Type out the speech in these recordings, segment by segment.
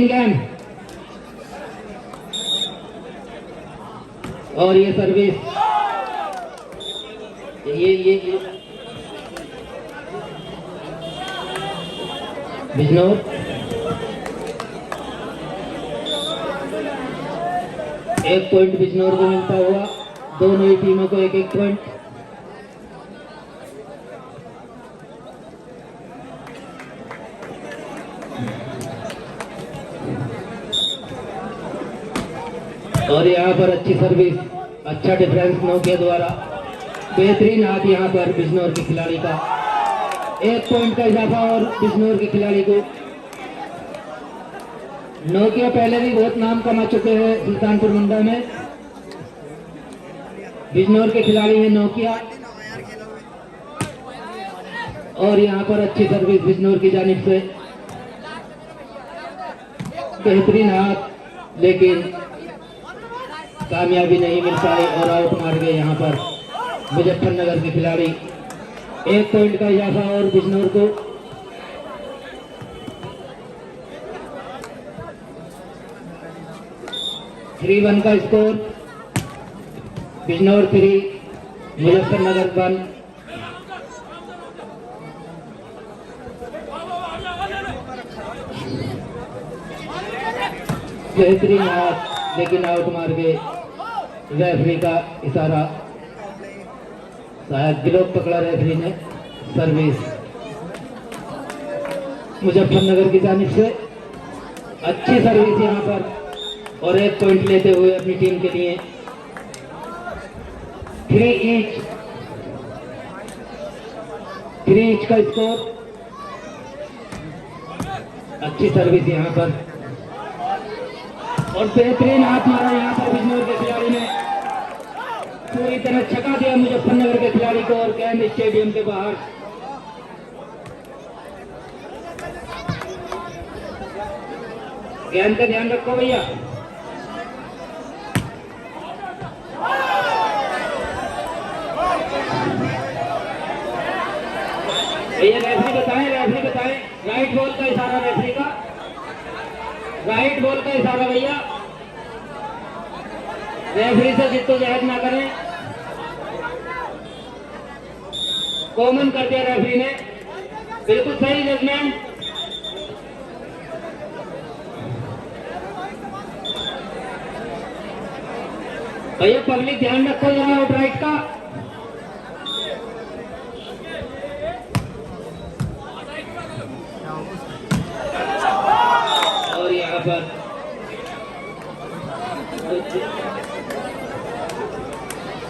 Game और ये service ये बिजनौर एक पॉइंट बिजनौर को मिलता हुआ, दोनों ही टीमों को एक एक पॉइंट। और यहाँ पर अच्छी सर्विस, अच्छा डिफरेंस नोकिया द्वारा, बेहतरीन हाथ यहाँ पर बिजनौर के खिलाड़ी का, एक पॉइंट का इजाफा और बिजनौर के खिलाड़ी को। नोकिया पहले भी बहुत नाम कमा चुके हैं सुल्तानपुर मुंडा में। बिजनौर के खिलाड़ी हैं नोकिया और यहाँ पर अच्छी सर्विस बिजनौर की जानिब से, बेहतरीन हाथ, लेकिन कामयाबी नहीं मिल पाई और आउट मार गए यहाँ पर मुजफ्फरनगर के खिलाड़ी। एक पॉइंट का इजाफा और बिजनौर को। थ्री 1 का स्कोर, बिजनौर 3 मुजफ्फरनगर 1। बेहतरीन हाथ, लेकिन आउट मार गए। रेफरी का इशारा, शायद गिलोक पकड़ा रेफरी ने। सर्विस मुजफ्फरनगर की जानिब से, अच्छी सर्विस यहाँ पर और एक पॉइंट लेते हुए अपनी टीम के लिए। 3 ईच का स्कोर, अच्छी सर्विस यहाँ पर और बेहतरीन हाथ मारा यहाँ पर बिजनौर के खिलाड़ी ने, पूरी तरह छका दिया मुजफ्फरनगर के खिलाड़ी को और कैंप स्टेडियम के बाहर। गेंद का ध्यान रखो भैया। भैया रेफरी बताएं, राइट बॉल का इशारा रेफरी का, राइट बॉल का इशारा भैया। रेफरी से जिद्दोजहद ना करें, कॉमन कर दिया रेफरी ने, बिल्कुल सही जजमेंट। भैया पब्लिक ध्यान रखो जरा आउट राइट का। और यहाँ पर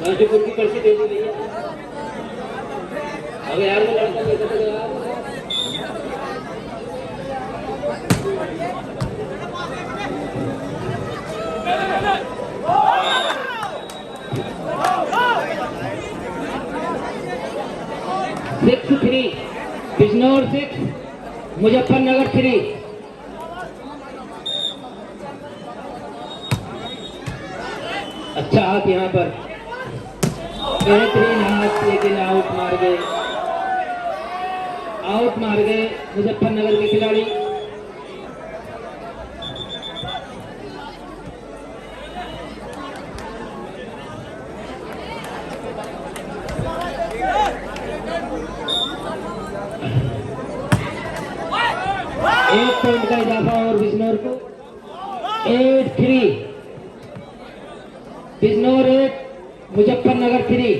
गाजीपुर की पर्ची दे दी भैया। अब यार वो लड़का कैसे चलेगा? 6-3 बिजनौर 6 मुजफ्फरनगर 3। अच्छा हाथ यहाँ पर, बेहतरीन हाथ, लेकिन आउट मार गए मुजफ्फरनगर के खिलाड़ी। एक पॉइंट का इजाफा और बिजनौर को। 8-3 बिजनौर 8 मुजफ्फरनगर 3।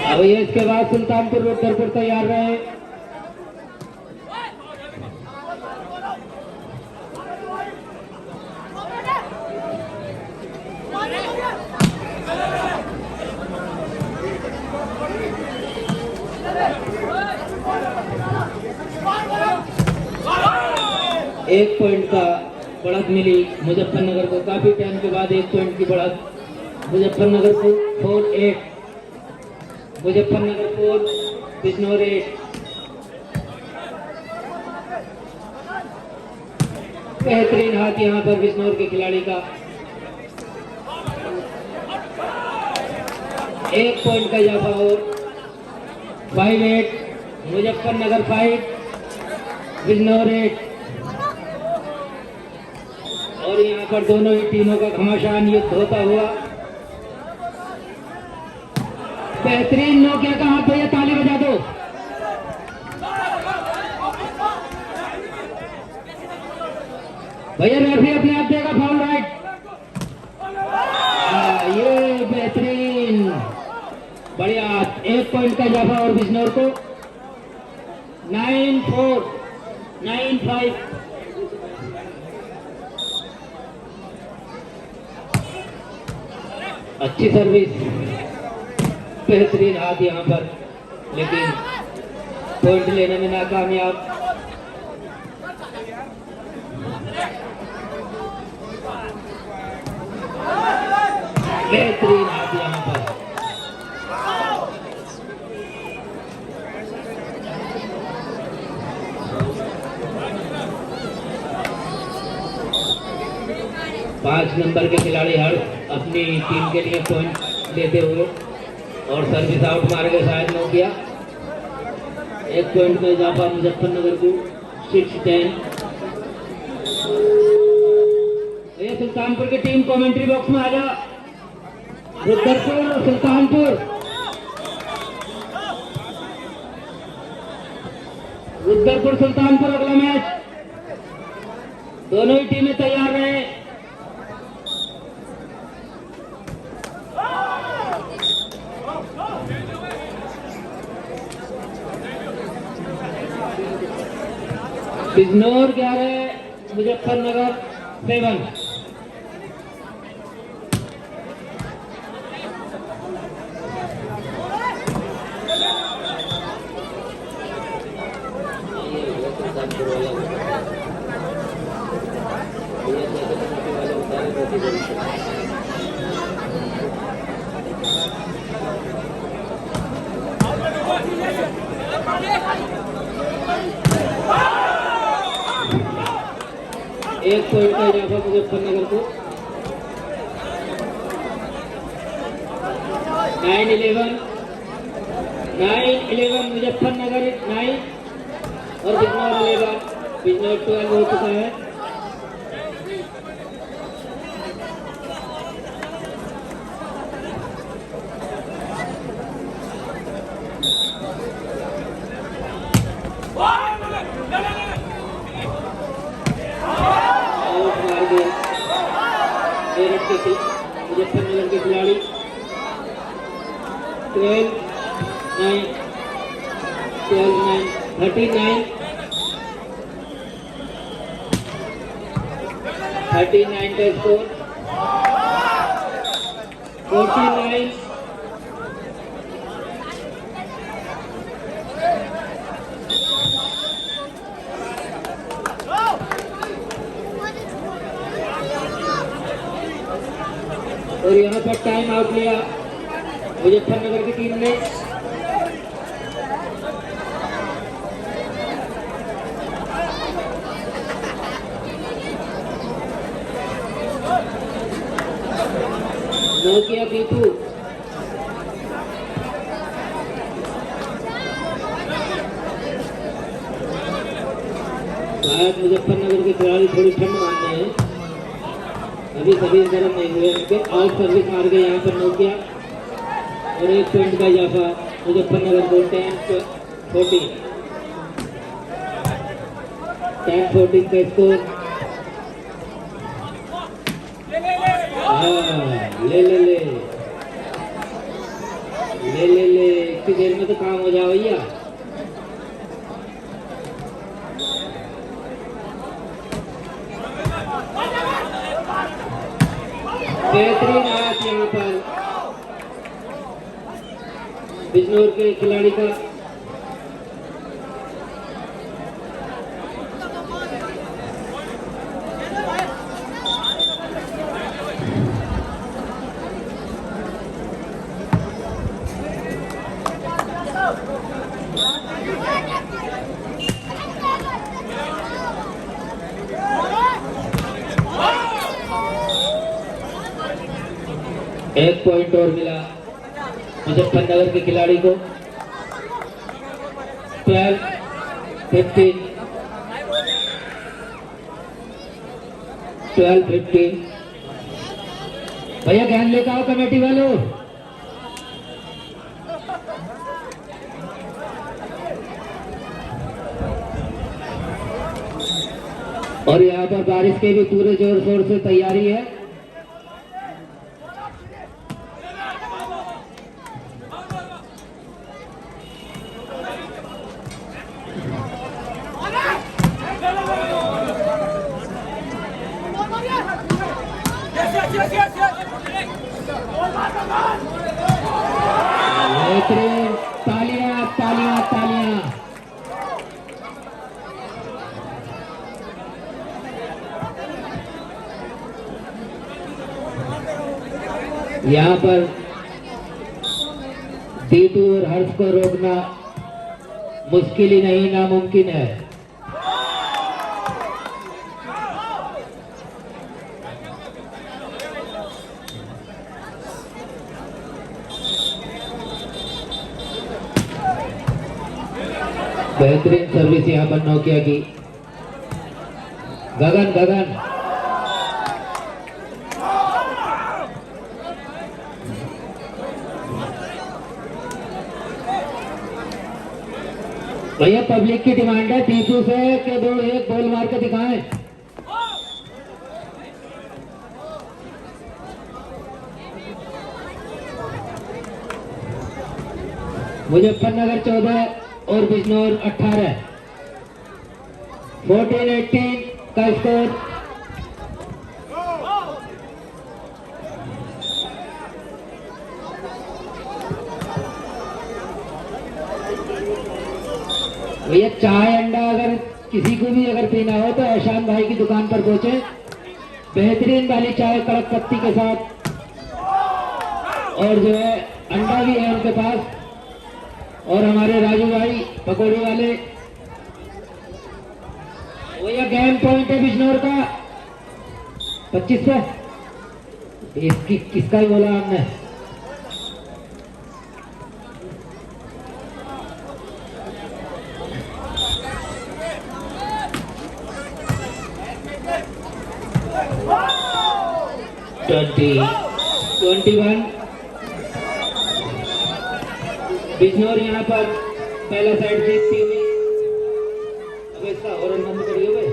अब ये इसके बाद सुल्तानपुर रुद्रपुर तैयार रहे। एक पॉइंट का बढ़त मिली मुजफ्फरनगर को, काफी टाइम के बाद एक पॉइंट की बढ़त मुजफ्फरनगर को। 4-8 मुजफ्फरनगर 4 बिजनौर 8। बेहतरीन हाथ यहाँ पर बिजनौर के खिलाड़ी का। एक पॉइंट का इजाफा और 5-8 मुजफ्फरनगर 5 बिजनौर 8। और यहाँ पर दोनों ही टीमों का घमासान युद्ध होता हुआ। बेहतरीन नोकिया का हाथ भैया ताली बजा दो। भैया रेफरी अपने आप देगा फाउल राइट। ये बेहतरीन बढ़िया 1 पॉइंट का इजाफा और बिजनौर को 9-4 9-5। अच्छी सर्विस बेहतरीन हाथ यहाँ पर, लेकिन पॉइंट लेने में नाकामयाब। बेहतरीन हाथ यहाँ पर। पांच नंबर के खिलाड़ी हर अपनी टीम के लिए पॉइंट लेते हुए और सर्विस आउट मार के शायद नो किया। 1 पॉइंट में इजाफा मुजफ्फरनगर को 6-10। ये सुल्तानपुर की टीम कमेंट्री बॉक्स में आ जा। रुद्रपुर और सुल्तानपुर, रुद्रपुर सुल्तानपुर अगला मैच। दोनों ही टीमें तैयार रहे। बिजनौर 11 मुजफ्फरनगर 7। एक पॉइंट का इजाफा मुजफ्फरनगर को 9-11 मुजफ्फरनगर 9 और बिजनौर 11। बिजनौर 12 हो चुका है। मुजफ्फरनगर के खिलाड़ी 12-9 39 का स्कोर 49। और यहाँ पर टाइम आउट लिया मुजफ्फरनगर की टीम ने। नोकिया पीतू शायद मुजफ्फरनगर के खिलाड़ी थोड़ी ठंड मारने हैं, अभी सभी गर्म नहीं हुए उनके। आउट सर्विस मार के यहाँ पर नोकिया और 1 पॉइंट का इजाफा मुजफ्फरनगर को 10-14 का स्कोर। ले ले ले ले ले ले इतनी देर में तो काम हो जाओ भैया। बेहतरीन हाथ यहाँ पर बिजनौर के खिलाड़ी का। एक पॉइंट और मिला मुजफ्फरनगर के खिलाड़ी को। 12-15, 12-15। भैया ध्यान लेकर आओ कमेटी वालों। और यहाँ पर बारिश की भी पूरे जोर शोर से तैयारी है। तालियां तालियां तालियां। यहाँ पर दीटू और हर्ष को रोकना मुश्किल ही नहीं नामुमकिन है। बेहतरीन सर्विस यहाँ पर नोकिया की। गगन गगन भैया पब्लिक की डिमांड है टीपू से कि दो एक बॉल मार के दिखाएं। मुजफ्फरनगर 14 और बिजनौर 18। 14-18 का स्कोर। भैया चाय अंडा अगर किसी को भी अगर पीना हो तो एहसान भाई की दुकान पर पहुंचे। बेहतरीन वाली चाय कड़क पत्ती के साथ और जो है अंडा भी है उनके पास। और हमारे राजू भाई पकौड़े वाले। भैया गेम पॉइंट है बिजनौर का 25 पे। इसकी किसका ही बोला हमने। ट्वेंटी 21 बिजनौर यहाँ पर पहला साइड जीतती हुई। अब इसका हॉर्न बंद करिए भाई।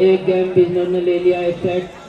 एक गेम बिजनौर ने ले लिया एक सेट।